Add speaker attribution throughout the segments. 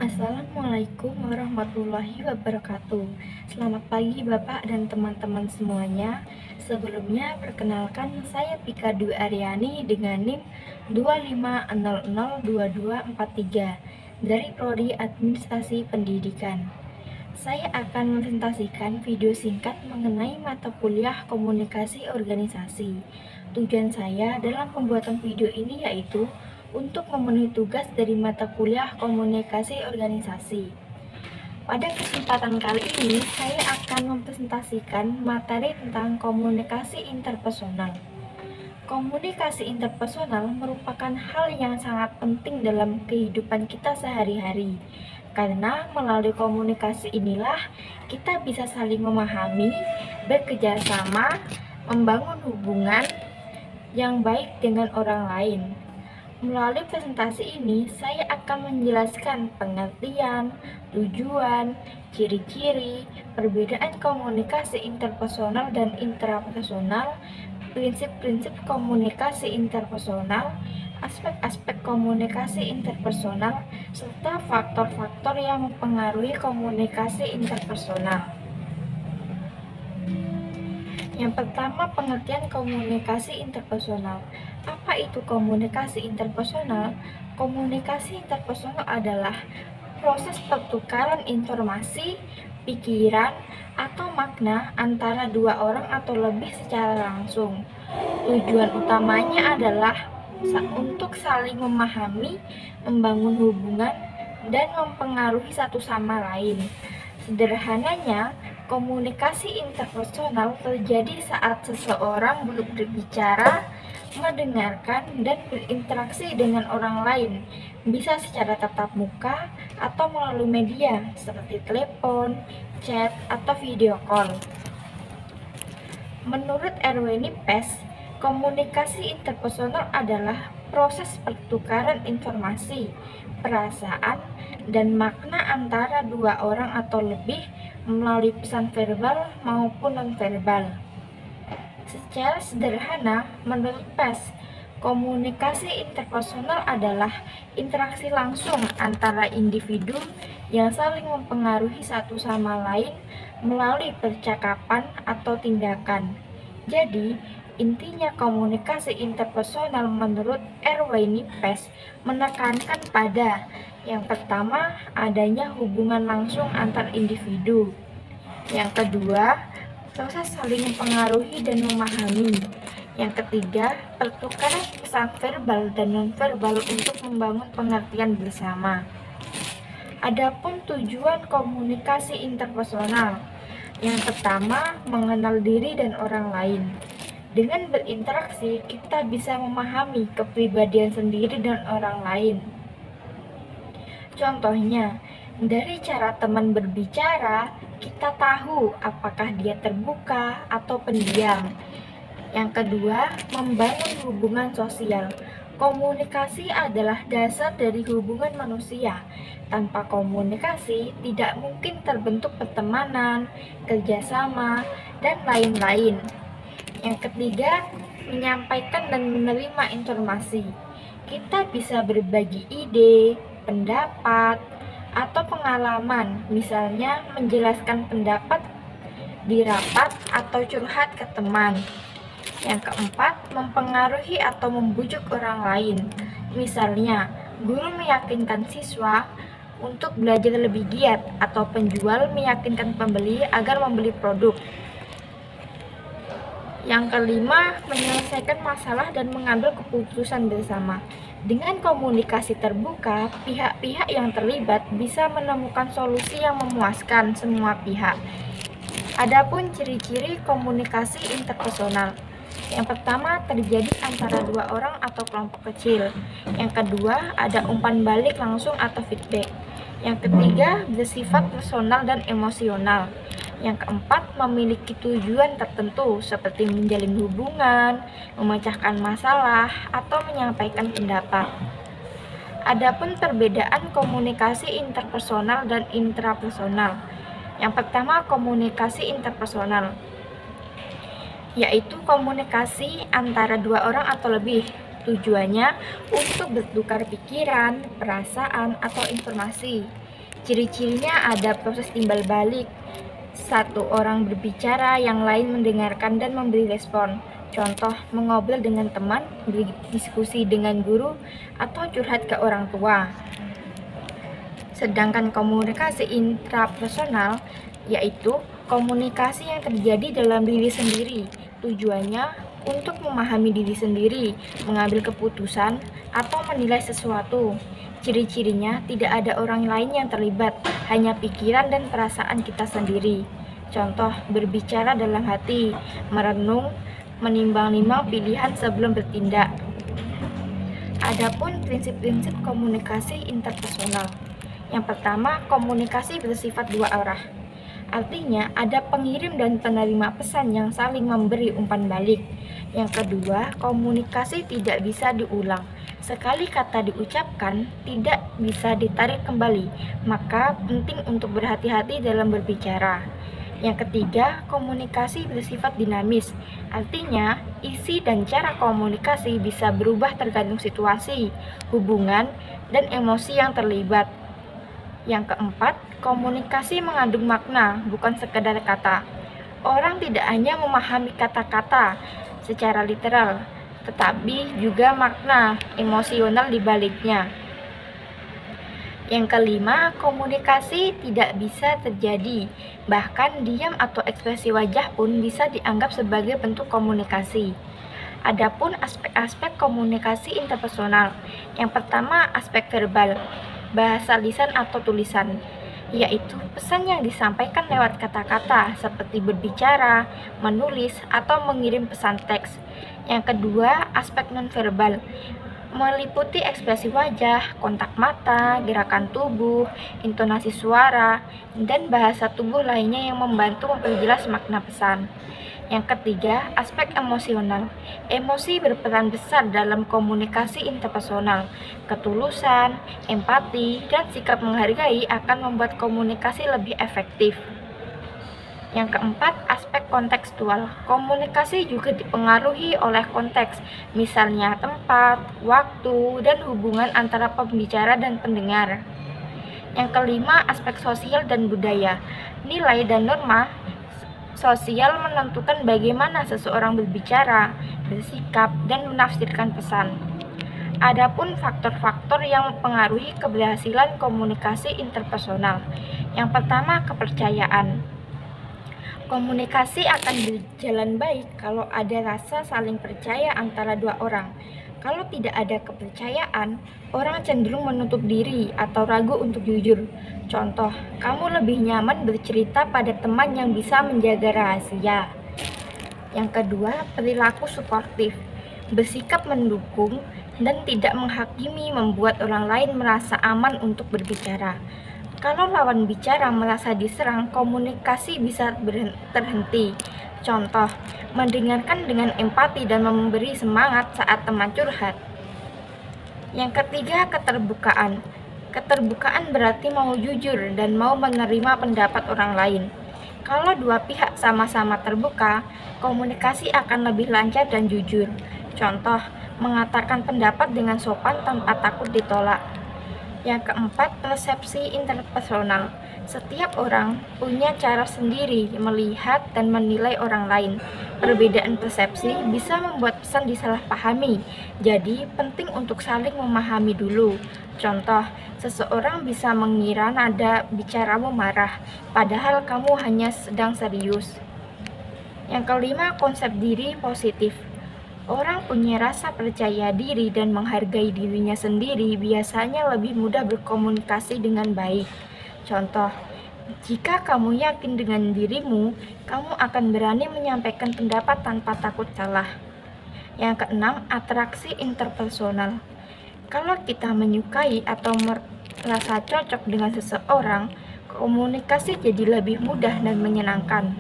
Speaker 1: Assalamualaikum warahmatullahi wabarakatuh. Selamat pagi Bapak dan teman-teman semuanya. Sebelumnya perkenalkan saya Pika Dwi Aryani dengan NIM 25002243 dari Prodi Administrasi Pendidikan. Saya akan presentasikan video singkat mengenai mata kuliah komunikasi organisasi. Tujuan saya dalam pembuatan video ini yaitu untuk memenuhi tugas dari mata kuliah komunikasi organisasi. Pada kesempatan kali ini, saya akan mempresentasikan materi tentang komunikasi interpersonal. Komunikasi interpersonal merupakan hal yang sangat penting dalam kehidupan kita sehari-hari. Karena melalui komunikasi inilah kita bisa saling memahami, bekerja sama, membangun hubungan yang baik dengan orang lain. Melalui presentasi ini, saya akan menjelaskan pengertian, tujuan, ciri-ciri, perbedaan komunikasi interpersonal dan intrapersonal, prinsip-prinsip komunikasi interpersonal, aspek-aspek komunikasi interpersonal, serta faktor-faktor yang mempengaruhi komunikasi interpersonal. Yang pertama, pengertian komunikasi interpersonal. Apa itu komunikasi interpersonal? Komunikasi interpersonal adalah proses pertukaran informasi, pikiran, atau makna antara dua orang atau lebih secara langsung. Tujuan utamanya adalah untuk saling memahami, membangun hubungan, dan mempengaruhi satu sama lain. Sederhananya, komunikasi interpersonal terjadi saat seseorang berbicara, mendengarkan, dan berinteraksi dengan orang lain, bisa secara tatap muka atau melalui media seperti telepon, chat, atau video call. Menurut Erwin Pes, komunikasi interpersonal adalah proses pertukaran informasi, perasaan, dan makna antara dua orang atau lebih melalui pesan verbal maupun nonverbal. Secara sederhana, menurut Pes, komunikasi interpersonal adalah interaksi langsung antara individu yang saling mempengaruhi satu sama lain melalui percakapan atau tindakan. Jadi, intinya komunikasi interpersonal menurut Erwin Pes menekankan pada yang pertama, adanya hubungan langsung antar individu. Yang kedua, proses saling mempengaruhi dan memahami. Yang ketiga, pertukaran pesan verbal dan nonverbal untuk membangun pengertian bersama. Adapun tujuan komunikasi interpersonal. Yang pertama, mengenal diri dan orang lain. Dengan berinteraksi, kita bisa memahami kepribadian sendiri dan orang lain. Contohnya, dari cara teman berbicara, kita tahu apakah dia terbuka atau pendiam. Yang kedua, membangun hubungan sosial. Komunikasi adalah dasar dari hubungan manusia. Tanpa komunikasi, tidak mungkin terbentuk pertemanan, kerjasama, dan lain-lain. Yang ketiga, menyampaikan dan menerima informasi. Kita bisa berbagi ide, pendapat, atau pengalaman, misalnya menjelaskan pendapat di rapat atau curhat ke teman. Yang keempat, mempengaruhi atau membujuk orang lain, misalnya guru meyakinkan siswa untuk belajar lebih giat atau penjual meyakinkan pembeli agar membeli produk. Yang kelima, menyelesaikan masalah dan mengambil keputusan bersama. Dengan komunikasi terbuka, pihak-pihak yang terlibat bisa menemukan solusi yang memuaskan semua pihak. Adapun ciri-ciri komunikasi interpersonal. Yang pertama, terjadi antara dua orang atau kelompok kecil. Yang kedua, ada umpan balik langsung atau feedback. Yang ketiga, bersifat personal dan emosional. Yang keempat, memiliki tujuan tertentu seperti menjalin hubungan, memecahkan masalah, atau menyampaikan pendapat. Adapun perbedaan komunikasi interpersonal dan intrapersonal. Yang pertama, komunikasi interpersonal, yaitu komunikasi antara dua orang atau lebih. Tujuannya untuk bertukar pikiran, perasaan, atau informasi. Ciri-cirinya ada proses timbal balik. Satu orang berbicara, yang lain mendengarkan dan memberi respon. Contoh, mengobrol dengan teman, berdiskusi dengan guru, atau curhat ke orang tua. Sedangkan komunikasi intrapersonal yaitu komunikasi yang terjadi dalam diri sendiri. Tujuannya untuk memahami diri sendiri, mengambil keputusan, atau menilai sesuatu. Ciri-cirinya tidak ada orang lain yang terlibat, hanya pikiran dan perasaan kita sendiri. Contoh, berbicara dalam hati, merenung, menimbang-nimbang pilihan sebelum bertindak. Adapun prinsip-prinsip komunikasi interpersonal. Yang pertama, komunikasi bersifat dua arah. Artinya, ada pengirim dan penerima pesan yang saling memberi umpan balik. Yang kedua, komunikasi tidak bisa diulang. Sekali kata diucapkan, tidak bisa ditarik kembali, maka penting untuk berhati-hati dalam berbicara. Yang ketiga, komunikasi bersifat dinamis. Artinya, isi dan cara komunikasi bisa berubah tergantung situasi, hubungan, dan emosi yang terlibat. Yang keempat, komunikasi mengandung makna, bukan sekedar kata. Orang tidak hanya memahami kata-kata secara literal, tetapi juga makna emosional di baliknya. Yang kelima, komunikasi tidak bisa terjadi. Bahkan diam atau ekspresi wajah pun bisa dianggap sebagai bentuk komunikasi. Adapun aspek-aspek komunikasi interpersonal. Yang pertama, aspek verbal, bahasa lisan atau tulisan, yaitu pesan yang disampaikan lewat kata-kata seperti berbicara, menulis, atau mengirim pesan teks. Yang kedua, aspek nonverbal, meliputi ekspresi wajah, kontak mata, gerakan tubuh, intonasi suara, dan bahasa tubuh lainnya yang membantu memperjelas makna pesan. Yang ketiga, aspek emosional. Emosi berperan besar dalam komunikasi interpersonal. Ketulusan, empati, dan sikap menghargai akan membuat komunikasi lebih efektif. Yang keempat, aspek kontekstual. Komunikasi juga dipengaruhi oleh konteks, misalnya tempat, waktu, dan hubungan antara pembicara dan pendengar. Yang kelima, aspek sosial dan budaya. Nilai dan norma sosial menentukan bagaimana seseorang berbicara, bersikap, dan menafsirkan pesan. Adapun faktor-faktor yang mempengaruhi keberhasilan komunikasi interpersonal. Yang pertama, kepercayaan. Komunikasi akan berjalan baik kalau ada rasa saling percaya antara dua orang. Kalau tidak ada kepercayaan, orang cenderung menutup diri atau ragu untuk jujur. Contoh, kamu lebih nyaman bercerita pada teman yang bisa menjaga rahasia. Yang kedua, perilaku suportif. Bersikap mendukung dan tidak menghakimi membuat orang lain merasa aman untuk berbicara. Kalau lawan bicara merasa diserang, komunikasi bisa terhenti. Contoh, mendengarkan dengan empati dan memberi semangat saat teman curhat. Yang ketiga, keterbukaan. Keterbukaan berarti mau jujur dan mau menerima pendapat orang lain. Kalau dua pihak sama-sama terbuka, komunikasi akan lebih lancar dan jujur. Contoh, mengatakan pendapat dengan sopan tanpa takut ditolak. Yang keempat, persepsi interpersonal. Setiap orang punya cara sendiri melihat dan menilai orang lain. Perbedaan persepsi bisa membuat pesan disalahpahami, jadi penting untuk saling memahami dulu. Contoh, seseorang bisa mengira nada bicaramu marah, padahal kamu hanya sedang serius. Yang kelima, konsep diri positif. Orang punya rasa percaya diri dan menghargai dirinya sendiri biasanya lebih mudah berkomunikasi dengan baik. Contoh, jika kamu yakin dengan dirimu, kamu akan berani menyampaikan pendapat tanpa takut salah. Yang keenam, atraksi interpersonal. Kalau kita menyukai atau merasa cocok dengan seseorang, komunikasi jadi lebih mudah dan menyenangkan.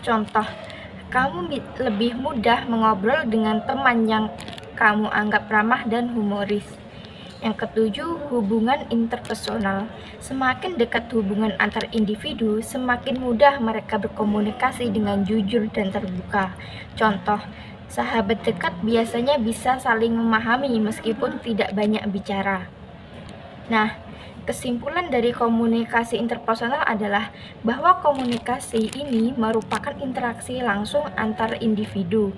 Speaker 1: Contoh, kamu lebih mudah mengobrol dengan teman yang kamu anggap ramah dan humoris. Yang ketujuh, hubungan interpersonal. Semakin dekat hubungan antar individu, semakin mudah mereka berkomunikasi dengan jujur dan terbuka. Contoh, sahabat dekat biasanya bisa saling memahami meskipun tidak banyak bicara. Nah, Kesimpulan dari komunikasi interpersonal adalah bahwa komunikasi ini merupakan interaksi langsung antar individu,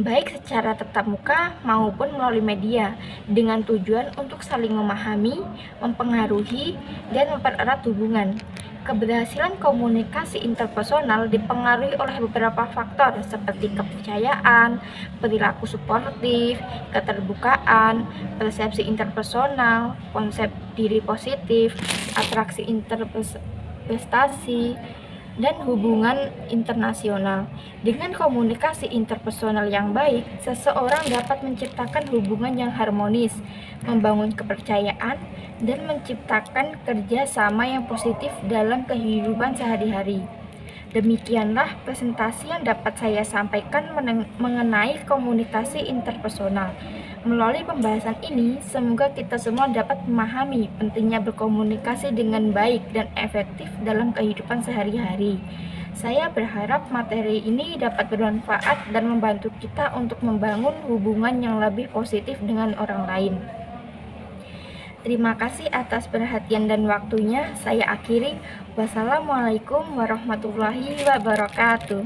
Speaker 1: baik secara tatap muka maupun melalui media, dengan tujuan untuk saling memahami, mempengaruhi, dan mempererat hubungan. Keberhasilan komunikasi interpersonal dipengaruhi oleh beberapa faktor seperti kepercayaan, perilaku suportif, keterbukaan, persepsi interpersonal, konsep diri positif, atraksi interpretasi, dan hubungan internasional. Dengan komunikasi interpersonal yang baik, seseorang dapat menciptakan hubungan yang harmonis, membangun kepercayaan, dan menciptakan kerjasama yang positif dalam kehidupan sehari-hari. Demikianlah presentasi yang dapat saya sampaikan mengenai komunikasi interpersonal. Melalui pembahasan ini, semoga kita semua dapat memahami pentingnya berkomunikasi dengan baik dan efektif dalam kehidupan sehari-hari. Saya berharap materi ini dapat bermanfaat dan membantu kita untuk membangun hubungan yang lebih positif dengan orang lain. Terima kasih atas perhatian dan waktunya. Saya akhiri. Wassalamualaikum warahmatullahi wabarakatuh.